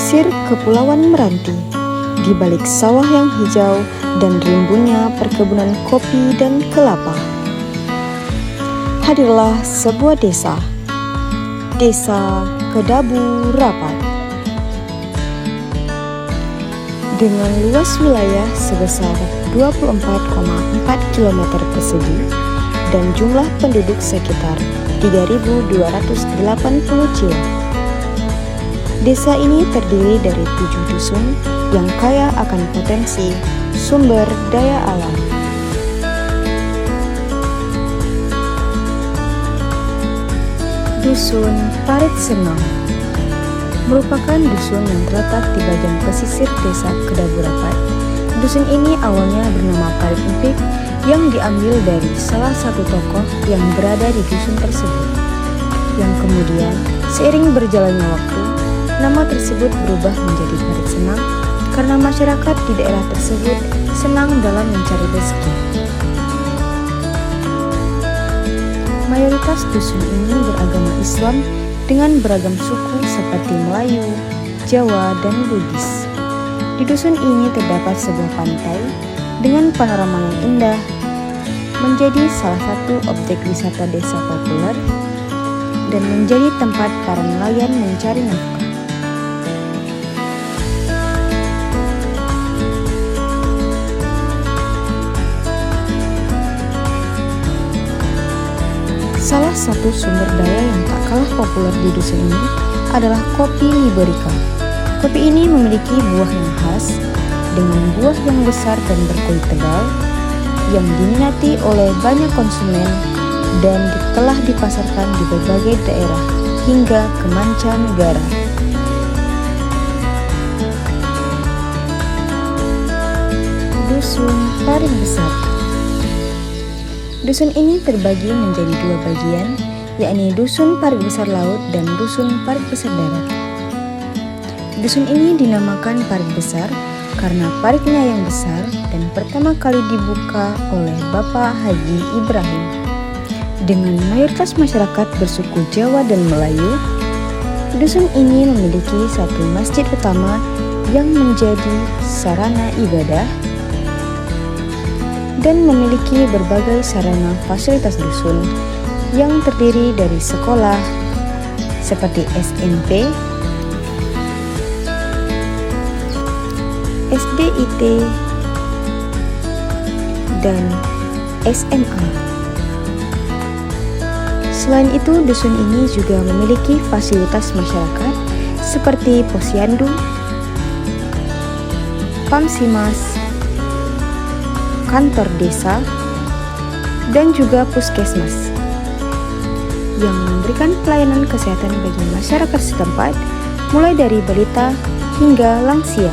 pesisir Kepulauan Meranti, di balik sawah yang hijau dan rimbunnya perkebunan kopi dan kelapa. Hadirlah sebuah desa, Desa Kedabu Rapat. Dengan luas wilayah sebesar 24,4 km persegi dan jumlah penduduk sekitar 3.280 jiwa. Desa ini terdiri dari 7 dusun yang kaya akan potensi sumber daya alam. Dusun Parit Senong merupakan dusun yang terletak di bagian pesisir Desa Kedabu Rapat. Dusun ini awalnya bernama Parit Empik yang diambil dari salah satu tokoh yang berada di dusun tersebut. Yang kemudian, seiring berjalannya waktu, nama tersebut berubah menjadi Parit Senang karena masyarakat di daerah tersebut senang dalam mencari rezeki. Mayoritas dusun ini beragama Islam dengan beragam suku seperti Melayu, Jawa, dan Bugis. Di dusun ini terdapat sebuah pantai dengan panorama yang indah, menjadi salah satu objek wisata desa populer dan menjadi tempat para nelayan mencari nafkah. Salah satu sumber daya yang tak kalah populer di dusun ini adalah kopi Liberica. Kopi ini memiliki buah yang khas dengan buah yang besar dan berkulit tebal yang diminati oleh banyak konsumen dan telah dipasarkan di berbagai daerah hingga ke mancanegara. Dusun Parit Besar. Dusun ini terbagi menjadi 2 bagian, yakni Dusun Parit Besar Laut dan Dusun Parit Besar Darat. Dusun ini dinamakan Parit Besar karena paritnya yang besar dan pertama kali dibuka oleh Bapak Haji Ibrahim. Dengan mayoritas masyarakat bersuku Jawa dan Melayu, dusun ini memiliki satu masjid utama yang menjadi sarana ibadah dan memiliki berbagai sarana fasilitas dusun yang terdiri dari sekolah seperti SMP, SDIT, dan SMA. Selain itu, dusun ini juga memiliki fasilitas masyarakat seperti posyandu, Pamsimas, kantor desa, dan juga puskesmas yang memberikan pelayanan kesehatan bagi masyarakat setempat mulai dari balita hingga lansia.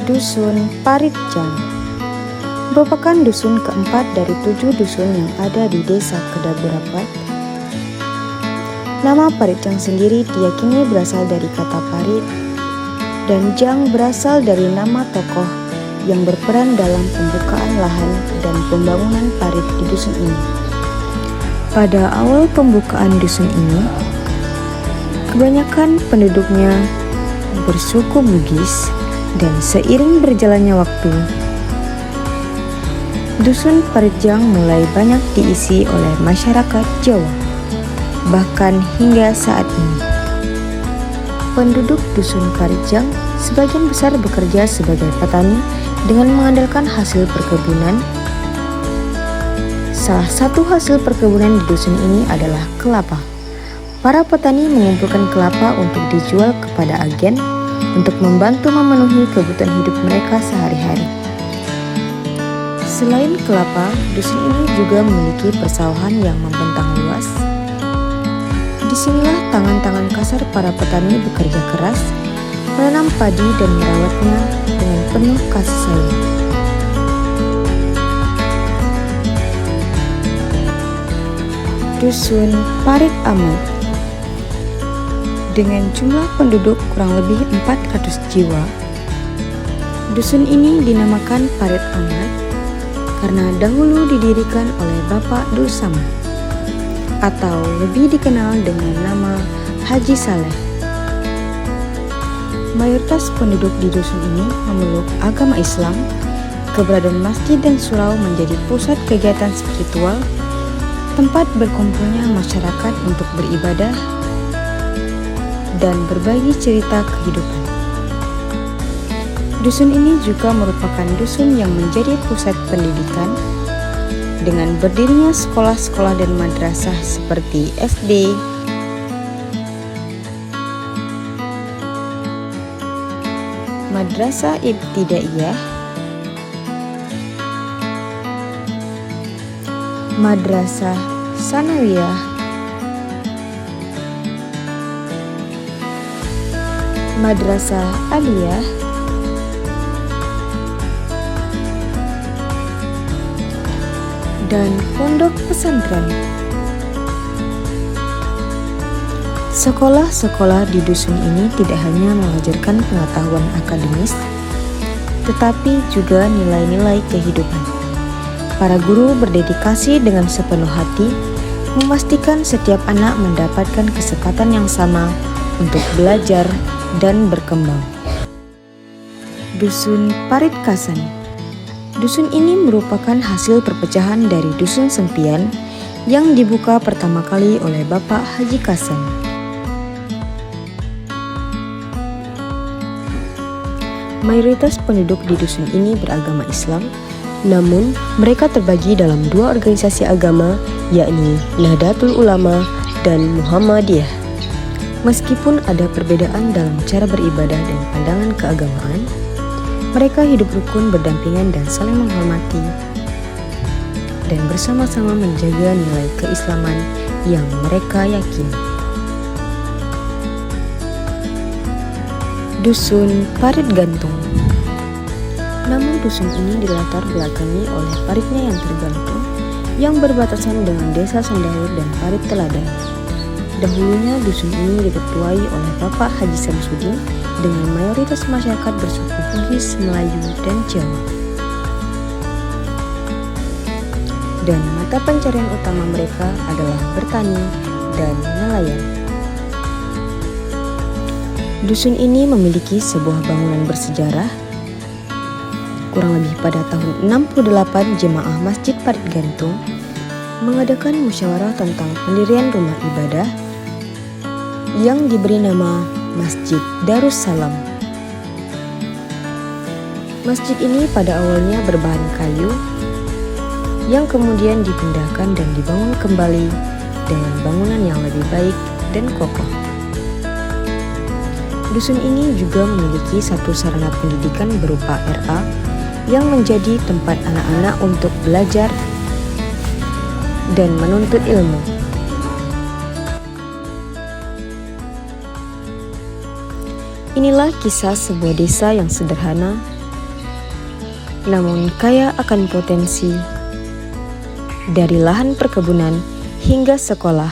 Dusun Parit Jang merupakan dusun keempat dari 7 dusun yang ada di Desa Kedabu Rapat. Nama Parit Jang sendiri diyakini berasal dari kata parit, dan Jang berasal dari nama tokoh yang berperan dalam pembukaan lahan dan pembangunan parit di dusun ini. Pada awal pembukaan dusun ini, kebanyakan penduduknya bersuku Bugis, dan seiring berjalannya waktu, dusun Parit Jang mulai banyak diisi oleh masyarakat Jawa. Bahkan hingga saat ini, penduduk dusun Parit Jang sebagian besar bekerja sebagai petani dengan mengandalkan hasil perkebunan. Salah satu hasil perkebunan di dusun ini adalah kelapa. Para petani mengumpulkan kelapa untuk dijual kepada agen untuk membantu memenuhi kebutuhan hidup mereka sehari-hari. Selain kelapa, dusun ini juga memiliki persawahan yang membentang luas. Disinilah tangan-tangan kasar para petani bekerja keras, menanam padi dan merawatnya dengan penuh kasih sayang. Dusun Parit Amat dengan jumlah penduduk kurang lebih 400 jiwa. Dusun ini dinamakan Parit Amat karena dahulu didirikan oleh Bapak Dul Samad. atau lebih dikenal dengan nama Haji Saleh. Mayoritas penduduk di dusun ini memeluk agama Islam. Keberadaan masjid dan surau menjadi pusat kegiatan spiritual, tempat berkumpulnya masyarakat untuk beribadah dan berbagi cerita kehidupan. Dusun ini juga merupakan dusun yang menjadi pusat pendidikan dengan berdirinya sekolah-sekolah dan madrasah seperti SD, Madrasah Ibtidaiyah, Madrasah Sanawiyah, Madrasah Aliyah, dan pondok pesantren. Sekolah-sekolah di dusun ini tidak hanya mengajarkan pengetahuan akademis, tetapi juga nilai-nilai kehidupan. Para guru berdedikasi dengan sepenuh hati, memastikan setiap anak mendapatkan kesempatan yang sama untuk belajar dan berkembang. Dusun Parit Kasan. Dusun ini merupakan hasil perpecahan dari Dusun Sempian yang dibuka pertama kali oleh Bapak Haji Kasan. Mayoritas penduduk di dusun ini beragama Islam, namun mereka terbagi dalam dua organisasi agama, yakni Nahdlatul Ulama dan Muhammadiyah. Meskipun ada perbedaan dalam cara beribadah dan pandangan keagamaan, mereka hidup rukun, berdampingan, dan saling menghormati dan bersama-sama menjaga nilai keislaman yang mereka yakini. Dusun Parit Gantung. Nama dusun ini dilatar belakangi oleh paritnya yang tergantung yang berbatasan dengan desa Sandaur dan Parit Teladan. Dahulunya dusun ini diketuai oleh Bapak Haji Samsudin dengan mayoritas masyarakat bersuku Bugis, Melayu, dan Jawa. Dan mata pencarian utama mereka adalah bertani dan nelayan. Dusun ini memiliki sebuah bangunan bersejarah. Kurang lebih pada tahun 68, jemaah Masjid Parit Gantung mengadakan musyawarah tentang pendirian rumah ibadah yang diberi nama Masjid Darussalam. Masjid ini pada awalnya berbahan kayu yang kemudian dipindahkan dan dibangun kembali dengan bangunan yang lebih baik dan kokoh. Dusun ini juga memiliki satu sarana pendidikan berupa RA yang menjadi tempat anak-anak untuk belajar dan menuntut ilmu. Inilah kisah sebuah desa yang sederhana, namun kaya akan potensi, dari lahan perkebunan hingga sekolah,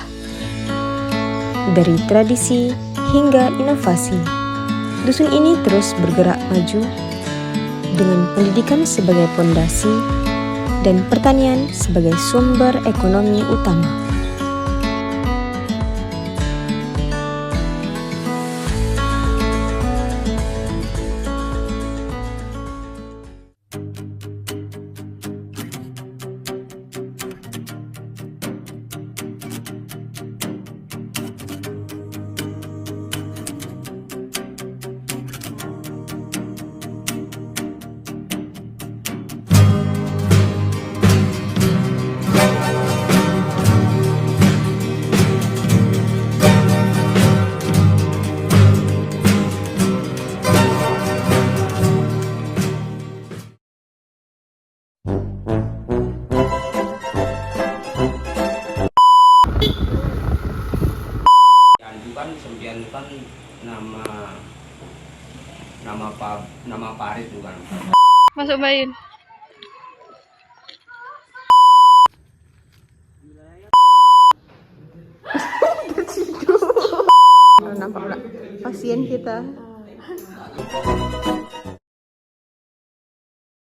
dari tradisi hingga inovasi. Dusun ini terus bergerak maju dengan pendidikan sebagai pondasi dan pertanian sebagai sumber ekonomi utama. Sempian itu kan nama Parit bukan. Masuk main. Nampak pasien kita.